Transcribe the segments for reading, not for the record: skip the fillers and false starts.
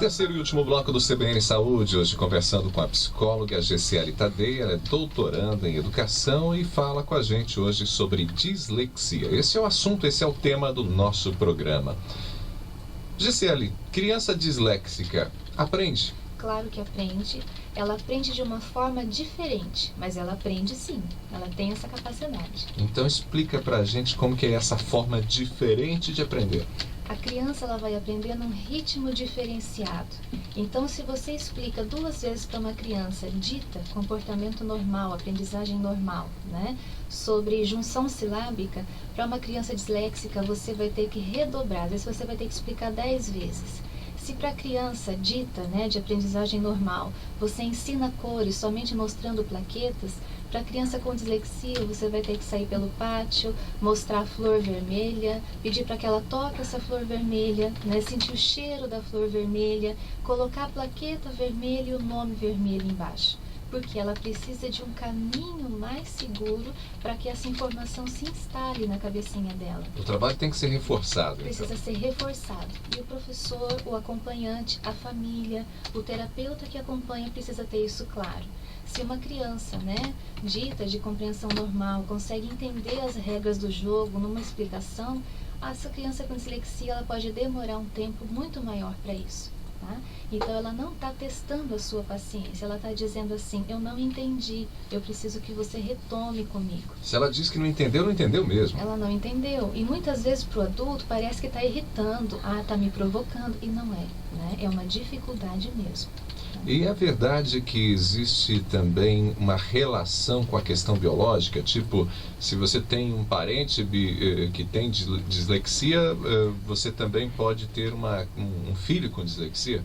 Terceiro e último bloco do CBN Saúde, hoje conversando com a psicóloga Gessiele Tadei. Ela é doutoranda em educação e fala com a gente hoje sobre dislexia. Esse é o assunto, esse é o tema do nosso programa. Gessiele, criança disléxica aprende? Claro que aprende. Ela aprende de uma forma diferente, mas ela aprende sim. Ela tem essa capacidade. Então explica pra gente como que é essa forma diferente de aprender. A criança ela vai aprender num ritmo diferenciado. Então, se você explica 2 vezes para uma criança dita comportamento normal, aprendizagem normal, né, sobre junção silábica, para uma criança disléxica você vai ter que redobrar. Às vezes você vai ter que explicar 10 vezes. Se para a criança dita, né, de aprendizagem normal, você ensina cores somente mostrando plaquetas, para a criança com dislexia você vai ter que sair pelo pátio, mostrar a flor vermelha, pedir para que ela toque essa flor vermelha, né, sentir o cheiro da flor vermelha, colocar a plaqueta vermelha e o nome vermelho embaixo. Porque ela precisa de um caminho mais seguro para que essa informação se instale na cabecinha dela. O trabalho tem que ser reforçado. Precisa ser reforçado. E o professor, o acompanhante, a família, o terapeuta que acompanha precisa ter isso claro. Se uma criança, né, dita de compreensão normal, consegue entender as regras do jogo numa explicação, essa criança com dislexia ela pode demorar um tempo muito maior para isso. Tá? Então ela não está testando a sua paciência, ela está dizendo assim, eu não entendi, eu preciso que você retome comigo. Se ela diz que não entendeu, não entendeu mesmo. Ela não entendeu. E muitas vezes para o adulto parece que está irritando, está me provocando, e não é, né? É uma dificuldade mesmo. E é verdade que existe também uma relação com a questão biológica? Tipo, se você tem um parente que tem dislexia, você também pode ter um filho com dislexia?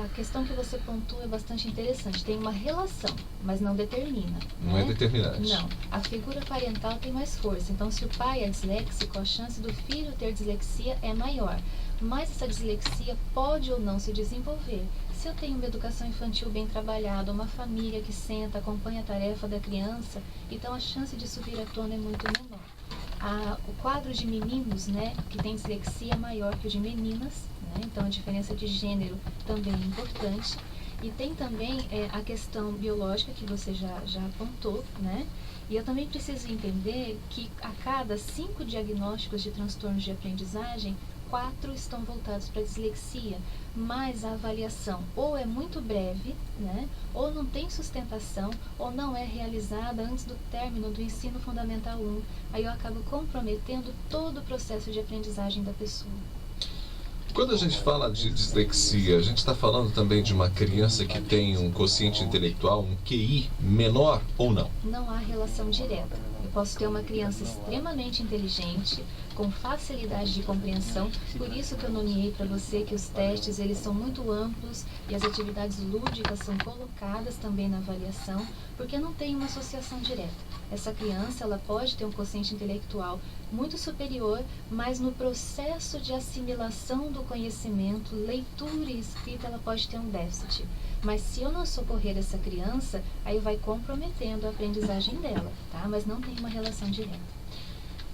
A questão que você pontua é bastante interessante. Tem uma relação, mas não determina. Não né? é determinante. Não. A figura parental tem mais força. Então, se o pai é disléxico, a chance do filho ter dislexia é maior. Mas essa dislexia pode ou não se desenvolver. Se eu tenho uma educação infantil bem trabalhada, uma família que senta, acompanha a tarefa da criança, então a chance disso vir à tona é muito menor. O quadro de meninos, né, que tem dislexia é maior que o de meninas, né, então a diferença de gênero também é importante. E tem também a questão biológica que você já apontou, né? E eu também preciso entender que a cada 5 diagnósticos de transtornos de aprendizagem, 4 estão voltados para dislexia, mas a avaliação ou é muito breve, né, ou não tem sustentação, ou não é realizada antes do término do ensino fundamental 1. Aí eu acabo comprometendo todo o processo de aprendizagem da pessoa. Quando a gente fala de dislexia, a gente está falando também de uma criança que tem um quociente intelectual, um QI menor ou não? Não há relação direta. Eu posso ter uma criança extremamente inteligente, com facilidade de compreensão, por isso que eu nomeei para você que os testes eles são muito amplos e as atividades lúdicas são colocadas também na avaliação, porque não tem uma associação direta. Essa criança ela pode ter um quociente intelectual muito superior, mas no processo de assimilação do conhecimento, leitura e escrita, ela pode ter um déficit. Mas se eu não socorrer essa criança, aí vai comprometendo a aprendizagem dela, tá? Mas não tem uma relação direta.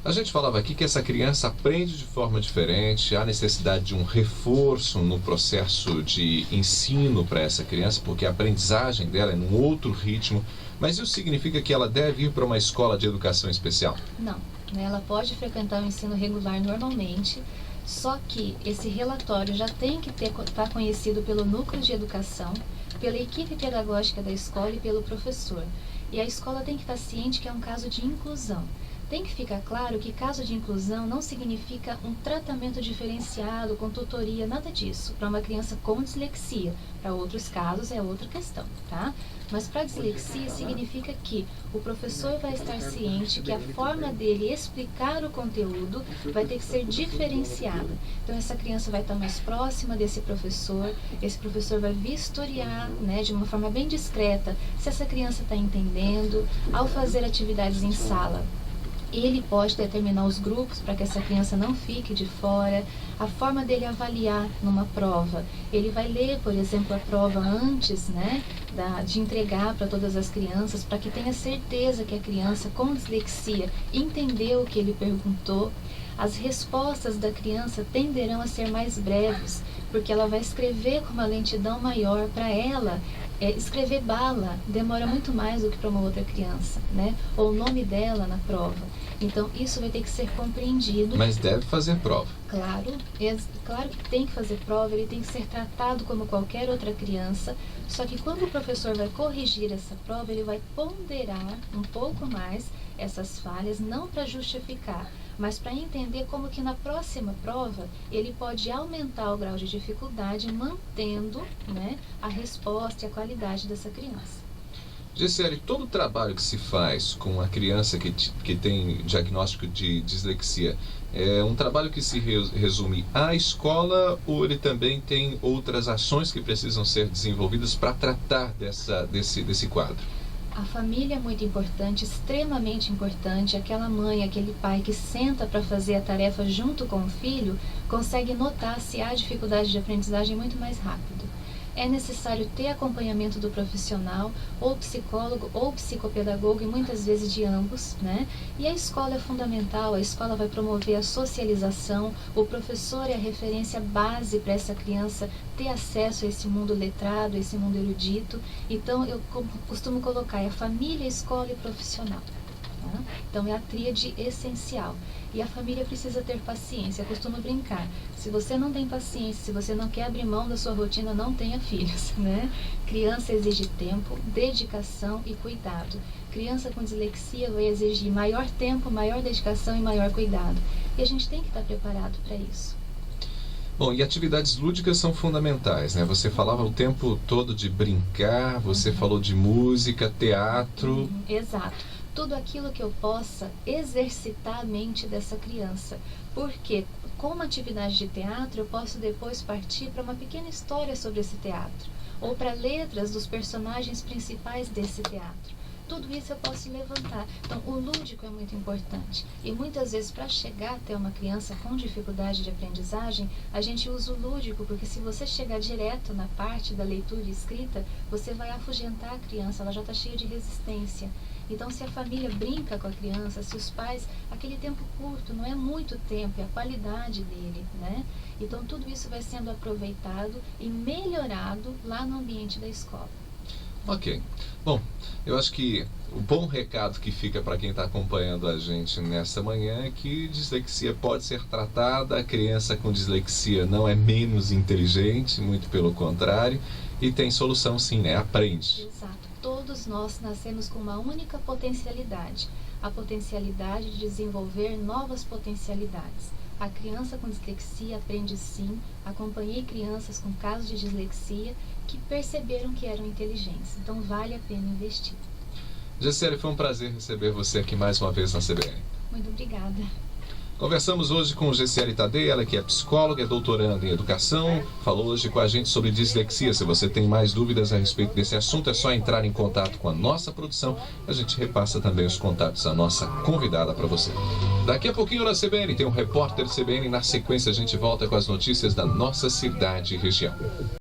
A gente falava aqui que essa criança aprende de forma diferente, há necessidade de um reforço no processo de ensino para essa criança, porque a aprendizagem dela é num outro ritmo. Mas isso significa que ela deve ir para uma escola de educação especial? Não, né? Ela pode frequentar o ensino regular normalmente, só que esse relatório já tem que estar conhecido pelo núcleo de educação, pela equipe pedagógica da escola e pelo professor. E a escola tem que estar ciente que é um caso de inclusão. Tem que ficar claro que caso de inclusão não significa um tratamento diferenciado, com tutoria, nada disso. Para uma criança com dislexia, para outros casos é outra questão, tá? Mas para dislexia significa que o professor vai estar ciente que a forma dele explicar o conteúdo vai ter que ser diferenciada. Então essa criança vai estar mais próxima desse professor, esse professor vai vistoriar, né, de uma forma bem discreta se essa criança está entendendo. Ao fazer atividades em sala, ele pode determinar os grupos para que essa criança não fique de fora. A forma dele avaliar numa prova, ele vai ler, por exemplo, a prova antes, né, de entregar para todas as crianças, para que tenha certeza que a criança com dislexia entendeu o que ele perguntou. as respostas da criança tenderão a ser mais breves, porque ela vai escrever com uma lentidão maior. Para ela, escrever bala demora muito mais do que para uma outra criança, né? Ou o nome dela na prova. Então, isso vai ter que ser compreendido. Mas deve fazer prova. Claro, claro que tem que fazer prova, ele tem que ser tratado como qualquer outra criança, só que quando o professor vai corrigir essa prova, ele vai ponderar um pouco mais essas falhas, não para justificar, mas para entender como que na próxima prova ele pode aumentar o grau de dificuldade, mantendo, né, a resposta e a qualidade dessa criança. Gisele, todo o trabalho que se faz com a criança que tem diagnóstico de dislexia é um trabalho que se resume à escola, ou ele também tem outras ações que precisam ser desenvolvidas para tratar desse quadro? A família é muito importante, extremamente importante. Aquela mãe, aquele pai que senta para fazer a tarefa junto com o filho, consegue notar se há dificuldade de aprendizagem muito mais rápido. É necessário ter acompanhamento do profissional, ou psicólogo, ou psicopedagogo, e muitas vezes de ambos, né? E a escola é fundamental, a escola vai promover a socialização, o professor é a referência base para essa criança ter acesso a esse mundo letrado, a esse mundo erudito. Então, eu costumo colocar, é a família, a escola e profissional. Tá? Então, é a tríade essencial. E a família precisa ter paciência. Eu costumo brincar. Se você não tem paciência, se você não quer abrir mão da sua rotina, não tenha filhos, né? Criança exige tempo, dedicação e cuidado. Criança com dislexia vai exigir maior tempo, maior dedicação e maior cuidado. E a gente tem que estar preparado para isso. Bom, e atividades lúdicas são fundamentais, né? Você falava o tempo todo de brincar, você falou de música, teatro. Exato. Tudo aquilo que eu possa exercitar a mente dessa criança. Porque com uma atividade de teatro, eu posso depois partir para uma pequena história sobre esse teatro, ou para letras dos personagens principais desse teatro. Tudo isso eu posso levantar. Então, o lúdico é muito importante. E muitas vezes, para chegar até uma criança com dificuldade de aprendizagem, a gente usa o lúdico, porque se você chegar direto na parte da leitura e escrita, você vai afugentar a criança, ela já está cheia de resistência. Então, se a família brinca com a criança, se os pais, aquele tempo curto, não é muito tempo, é a qualidade dele, né? Então, tudo isso vai sendo aproveitado e melhorado lá no ambiente da escola. Ok. Bom, eu acho que o bom recado que fica para quem está acompanhando a gente nessa manhã é que dislexia pode ser tratada, a criança com dislexia não é menos inteligente, muito pelo contrário, e tem solução sim, né? Aprende. Exato. Todos nós nascemos com uma única potencialidade, a potencialidade de desenvolver novas potencialidades. A criança com dislexia aprende sim. Acompanhei crianças com casos de dislexia que perceberam que eram inteligentes. Então, vale a pena investir. Gisele, foi um prazer receber você aqui mais uma vez na CBN. Muito obrigada. Conversamos hoje com Gisele Tadei, ela que é psicóloga, é doutoranda em educação, falou hoje com a gente sobre dislexia. Se você tem mais dúvidas a respeito desse assunto, é só entrar em contato com a nossa produção. A gente repassa também os contatos da nossa convidada para você. Daqui a pouquinho na CBN tem um repórter CBN, na sequência a gente volta com as notícias da nossa cidade e região.